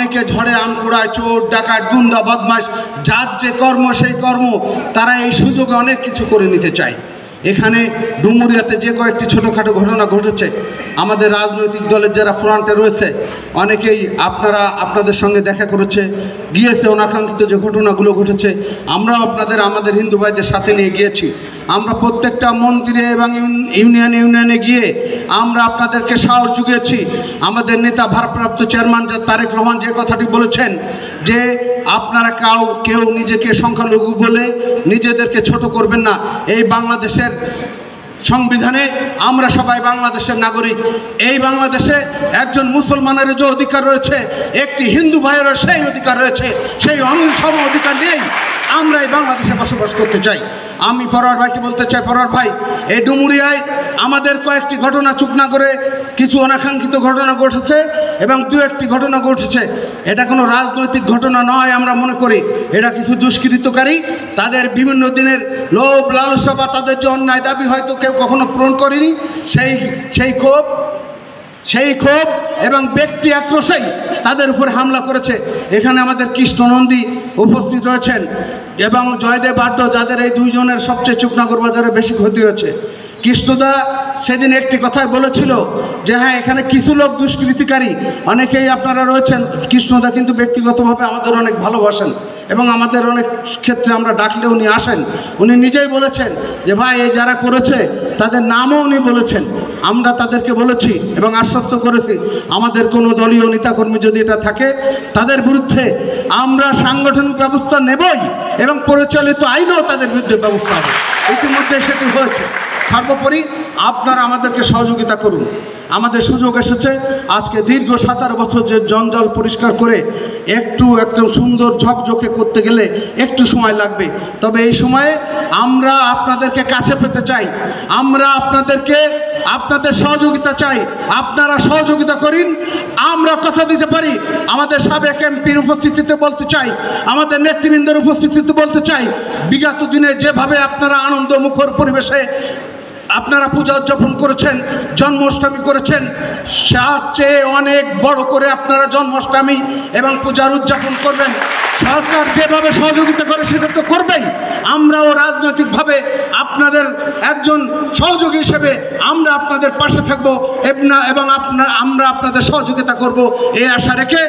অনেকে ঝড়ে আনকুড়ায় চোর ডাকাত গুন্ডা বদমাশ যার যে কর্ম সেই কর্ম, তারা এই সুযোগে অনেক কিছু করে নিতে চায়। এখানে ডুমুরিয়াতে যে কয়েকটি ছোটোখাটো ঘটনা ঘটেছে, আমাদের রাজনৈতিক দলের যারা ফ্রন্টে রয়েছে অনেকেই আপনাদের সঙ্গে দেখা করেছে, গিয়েছে। অনাকাঙ্ক্ষিত যে ঘটনাগুলো ঘটেছে আমরাও আমাদের হিন্দু ভাইদের সাথে নিয়ে গিয়েছি। আমরা প্রত্যেকটা মন্দিরে এবং ইউনিয়নে গিয়ে আমরা আপনাদেরকে সাহস জুগিয়েছি। আমাদের নেতা ভারপ্রাপ্ত চেয়ারম্যান তারেক রহমান যে কথাটি বলেছেন যে আপনারা কেউ নিজেকে সংখ্যালঘু বলে নিজেদেরকে ছোট করবেন না। এই বাংলাদেশের সংবিধানে আমরা সবাই বাংলাদেশের নাগরিক। এই বাংলাদেশে একজন মুসলমানের যে অধিকার রয়েছে, একটি হিন্দু ভাইয়েরও সেই অধিকার রয়েছে। সেই সম অধিকার নিয়েই আমরা এই বাংলাদেশে বসবাস করতে চাই। আমি পরোয়ার ভাইকে বলতে চাই, পরোয়ার ভাই, এই ডুমুরিয়ায় আমাদের কয়েকটি ঘটনা চুপ না করে কিছু অনাকাঙ্ক্ষিত ঘটনা ঘটেছে এবং দু একটি ঘটনা ঘটেছে। এটা কোনো রাজনৈতিক ঘটনা নয়। আমরা মনে করি এটা কিছু দুষ্কৃতকারী তাদের বিভিন্ন দিনের লোভ লালসা বা তাদের যে অন্যায় দাবি হয়তো কেউ কখনো পূরণ করেনি, সেই ক্ষোভ এবং ব্যক্তি আক্রোশেই তাদের উপর হামলা করেছে। এখানে আমাদের কৃষ্ণনন্দী উপস্থিত রয়েছেন এবং জয়দেব আড্ড, যাদের এই দুইজনের সবচেয়ে চুকনাগর বাজারে বেশি ক্ষতি হয়েছে। কৃষ্ণদা সেদিন একটি কথাই বলেছিল যে হ্যাঁ, এখানে কিছু লোক দুষ্কৃতিকারী অনেকেই আপনারা রয়েছেন। কৃষ্ণদা কিন্তু ব্যক্তিগতভাবে আমাদের অনেক ভালোবাসেন এবং আমাদের অনেক ক্ষেত্রে আমরা ডাকলে উনি আসেন। উনি নিজেই বলেছেন যে ভাই, এই যারা করেছে তাদের নামও উনি বলেছেন। আমরা তাদেরকে বলেছি এবং আশ্বস্ত করেছি আমাদের কোনো দলীয় নেতাকর্মী যদি এটা থাকে তাদের বিরুদ্ধে আমরা সাংগঠনিক ব্যবস্থা নেবই এবং পরিচালিত আইনেও তাদের বিরুদ্ধে ব্যবস্থা হবে। ইতিমধ্যে সেটি হয়েছে। সর্বোপরি আপনারা আমাদেরকে সহযোগিতা করুন। আমাদের সুযোগ এসেছে আজকে দীর্ঘ 17 বছর যে জঞ্জাল পরিষ্কার করে একটু সুন্দর ঝকঝকে করতে গেলে একটু সময় লাগবে। তবে এই সময়ে আমরা আপনাদেরকে কাছে পেতে চাই। আমরা আপনাদের সহযোগিতা চাই। আপনারা সহযোগিতা করেন। আমরা কথা দিতে পারি, আমাদের সাবেক এমপির উপস্থিতিতে বলতে চাই, আমাদের নেতৃবৃন্দের উপস্থিতিতে বলতে চাই, বিগত দিনে যেভাবে আপনারা আনন্দ মুখর পরিবেশে আপনারা পূজা উদযাপন করেছেন, জন্মাষ্টমী করেছেন, তার চেয়ে অনেক বড় করে আপনারা জন্মাষ্টমী এবং পূজার উদযাপন করবেন। সরকার যেভাবে সহযোগিতা করে সেটা তো করবেই। আমরাও রাজনৈতিকভাবে আপনাদের একজন সহযোগী হিসেবে আমরা আপনাদের পাশে থাকবো এবং আমরা আপনাদের সহযোগিতা করব এই আশা রেখে